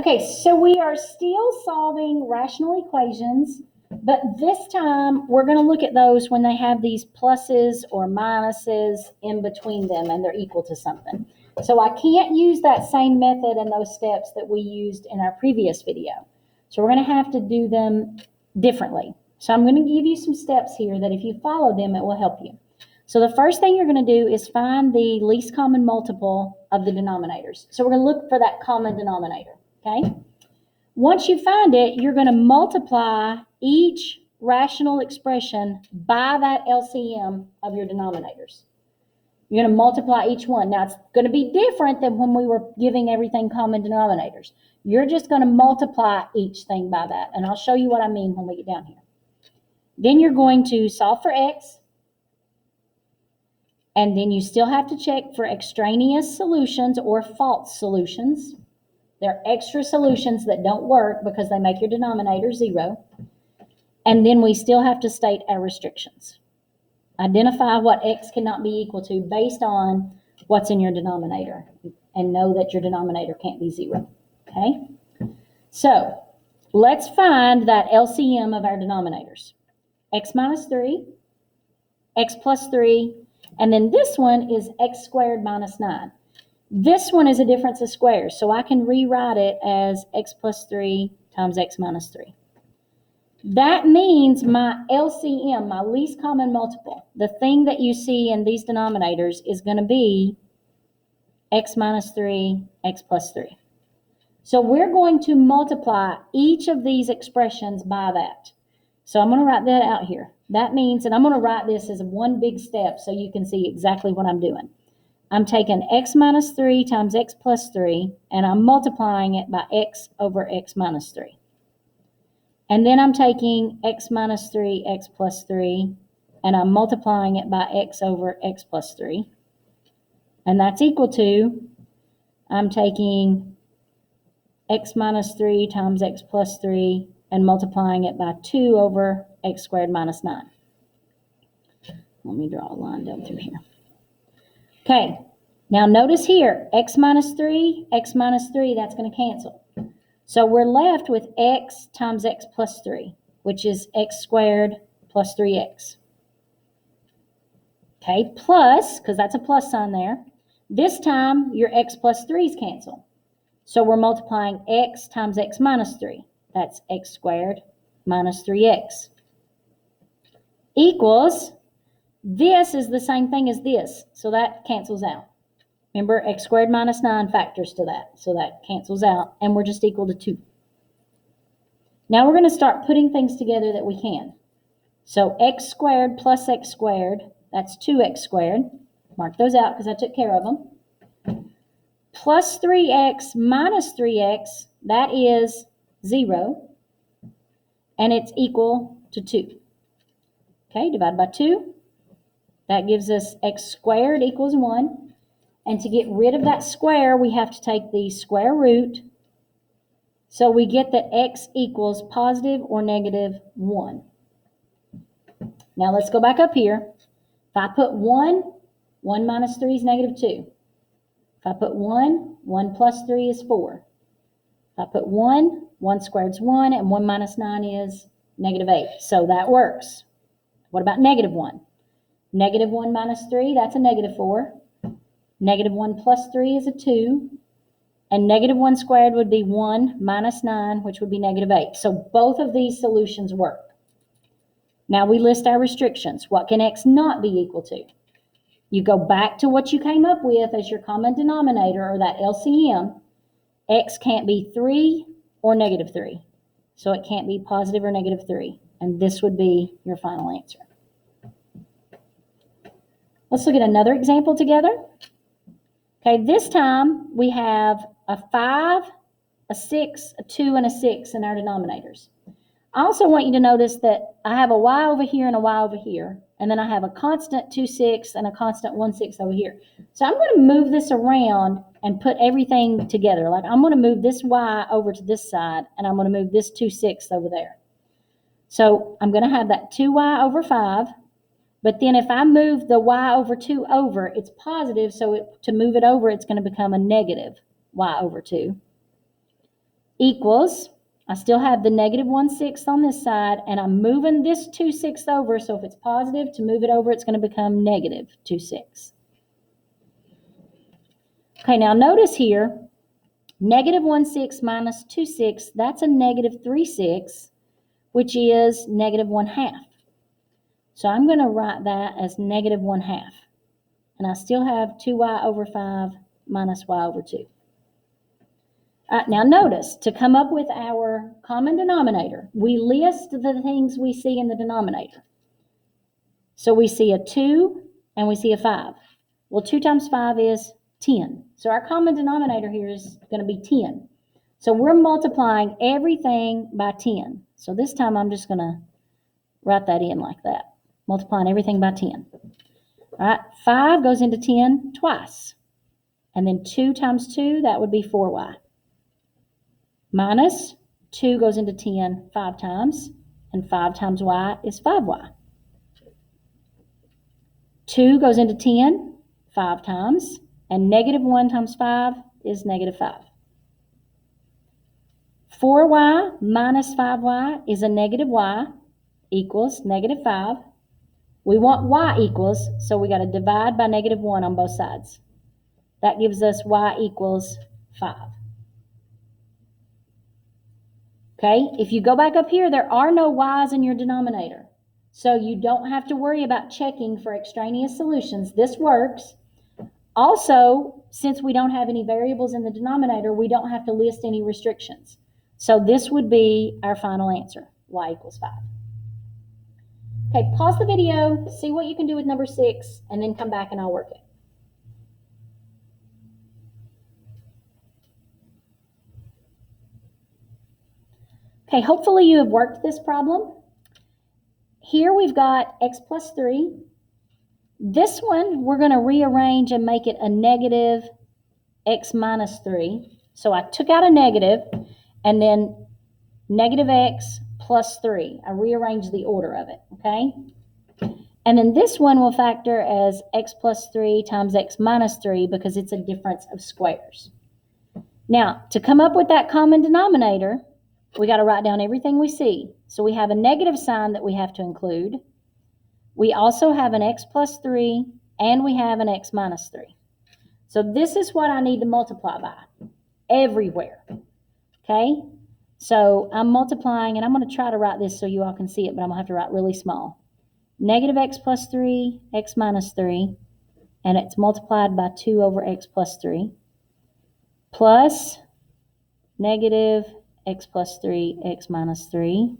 Okay, so we are still solving rational equations, but this time we're going to look at those when they have these pluses or minuses in between them and they're equal to something. So I can't use that same method and those steps that we used in our previous video. So we're going to have to do them differently. So I'm going to give you some steps here that if you follow them, it will help you. So the first thing you're going to do is find the least common multiple of the denominators. So we're going to look for that common denominator. Okay? Once you find it, you're going to multiply each rational expression by that LCM of your denominators. You're going to multiply each one. Now, it's going to be different than when we were giving everything common denominators. You're just going to multiply each thing by that, and I'll show you what I mean when we get down here. Then you're going to solve for x, and then you still have to check for extraneous solutions or false solutions. They're extra solutions that don't work because they make your denominator 0. And then we still have to state our restrictions. Identify what x cannot be equal to based on what's in your denominator. And know that your denominator can't be 0. Okay? So, let's find that LCM of our denominators. X minus 3, x plus 3, and then this one is x squared minus 9. This one is a difference of squares, so I can rewrite it as x plus 3 times x minus 3. That means my LCM, my least common multiple, the thing that you see in these denominators is going to be x minus 3, x plus 3. So we're going to multiply each of these expressions by that. So I'm going to write that out here. That means, and I'm going to write this as one big step so you can see exactly what I'm doing. I'm taking x minus 3 times x plus 3, and I'm multiplying it by x over x minus 3. And then I'm taking x minus 3, x plus 3, and I'm multiplying it by x over x plus 3. And that's equal to, I'm taking x minus 3 times x plus 3 and multiplying it by 2 over x squared minus 9. Let me draw a line down through here. Okay, now notice here, x minus 3, that's going to cancel. So we're left with x times x plus 3, which is x squared plus 3x. Okay, plus, because that's a plus sign there. This time, your x plus 3's cancel. So we're multiplying x times x minus 3. That's x squared minus 3x. Equals, this is the same thing as this, so that cancels out. Remember, x squared minus 9 factors to that, so that cancels out, and we're just equal to 2. Now we're going to start putting things together that we can. So x squared plus x squared, that's 2x squared. Mark those out because I took care of them. Plus 3x minus 3x, that is 0, and it's equal to 2. Okay, divide by 2. That gives us x squared equals 1. And to get rid of that square, we have to take the square root. So we get that x equals positive or negative 1. Now let's go back up here. If I put 1, 1 minus 3 is negative 2. If I put 1, 1 plus 3 is 4. If I put 1, 1 squared is 1, and 1 minus 9 is negative 8. So that works. What about negative 1? Negative 1 minus 3, that's a negative 4. Negative 1 plus 3 is a 2. And negative 1 squared would be 1 minus 9, which would be negative 8. So both of these solutions work. Now we list our restrictions. What can x not be equal to? You go back to what you came up with as your common denominator, or that LCM. X can't be 3 or negative 3. So it can't be positive or negative 3. And this would be your final answer. Let's look at another example together. Okay, this time we have a 5, a 6, a 2, and a 6 in our denominators. I also want you to notice that I have a y over here and a y over here, and then I have a constant 2, 6 and a constant 1, 6 over here. So I'm going to move this around and put everything together. Like I'm going to move this y over to this side, and I'm going to move this 2, 6 over there. So I'm going to have that 2y over 5. But then if I move the y over 2 over, it's positive, so to move it over, it's going to become a negative y over 2. equals, I still have the negative 1/6 on this side, and I'm moving this 2/6 over, so if it's positive, to move it over, it's going to become negative 2/6. Okay, now notice here, negative 1/6 minus 2/6, that's a negative 3/6, which is negative 1/2. So I'm going to write that as negative 1/2. And I still have 2y over 5 minus y over 2. All right, now notice, to come up with our common denominator, we list the things we see in the denominator. So we see a 2 and we see a 5. Well, 2 times 5 is 10. So our common denominator here is going to be 10. So we're multiplying everything by 10. So this time I'm just going to write that in like that, multiplying everything by 10. All right, 5 goes into 10 twice. And then 2 times 2, that would be 4y. Minus 2 goes into 10 5 times, and 5 times y is 5y. 2 goes into 10 5 times, and negative 1 times 5 is negative 5. 4y minus 5y is a negative y equals negative 5. We want y equals, so we got to divide by negative 1 on both sides. That gives us y equals 5. Okay, if you go back up here, there are no y's in your denominator. So you don't have to worry about checking for extraneous solutions. This works. Also, since we don't have any variables in the denominator, we don't have to list any restrictions. So this would be our final answer, y equals 5. Okay, pause the video, see what you can do with number 6, and then come back and I'll work it. Okay, hopefully you have worked this problem. Here we've got x plus 3. This one, we're going to rearrange and make it a negative x minus 3. So I took out a negative, and then negative x plus 3. I rearranged the order of it, okay? And then this one will factor as x plus 3 times x minus 3 because it's a difference of squares. Now, to come up with that common denominator, we got to write down everything we see. So we have a negative sign that we have to include. We also have an x plus 3, and we have an x minus 3. So this is what I need to multiply by everywhere, okay? So I'm multiplying, and I'm going to try to write this so you all can see it, but I'm going to have to write really small. Negative x plus 3, x minus 3, and it's multiplied by 2 over x plus 3, plus negative x plus 3, x minus 3,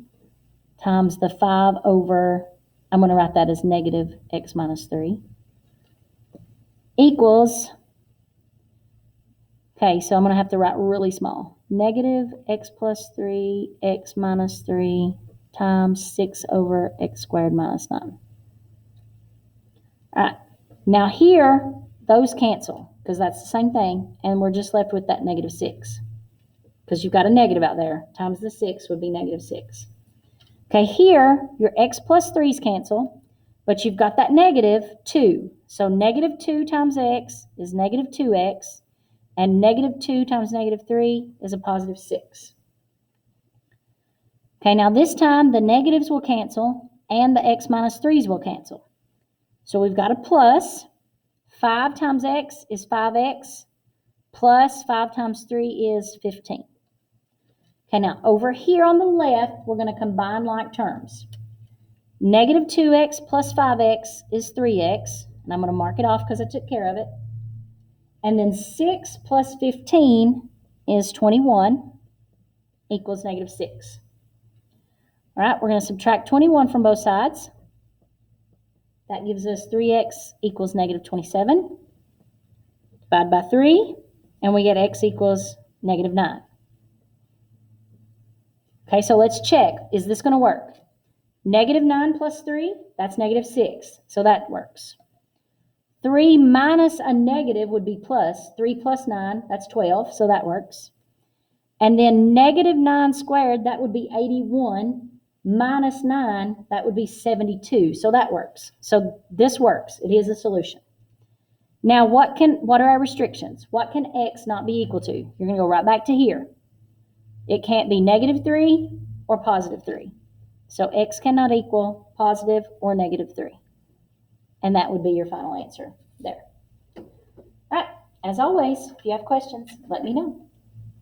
times the 5 over, I'm going to write that as negative x minus 3, equals, okay, so I'm going to have to write really small. Negative x plus 3, x minus 3, times 6 over x squared minus 9. All right, now here, those cancel, because that's the same thing, and we're just left with that negative 6. Because you've got a negative out there, times the 6 would be negative 6. Okay, here, your x plus 3's cancel, but you've got that negative 2. So negative 2 times x is negative 2x, and negative 2 times negative 3 is a positive 6. Okay, now this time the negatives will cancel, and the x minus 3's will cancel. So we've got a plus. 5 times x is 5x, plus 5 times 3 is 15. Okay, now over here on the left, we're going to combine like terms. Negative 2x plus 5x is 3x, and I'm going to mark it off because I took care of it. And then 6 plus 15 is 21, equals negative 6. All right, we're going to subtract 21 from both sides. That gives us 3x equals negative 27. Divide by 3, and we get x equals negative 9. Okay, so let's check. Is this going to work? Negative 9 plus 3, that's negative 6. So that works. 3 minus a negative would be plus. 3 plus 9, that's 12. So that works. And then negative 9 squared, that would be 81. Minus 9, that would be 72. So that works. So this works. It is a solution. Now, what are our restrictions? What can x not be equal to? You're going to go right back to here. It can't be negative 3 or positive 3. So x cannot equal positive or negative 3. And that would be your final answer there. All right. As always, if you have questions, let me know.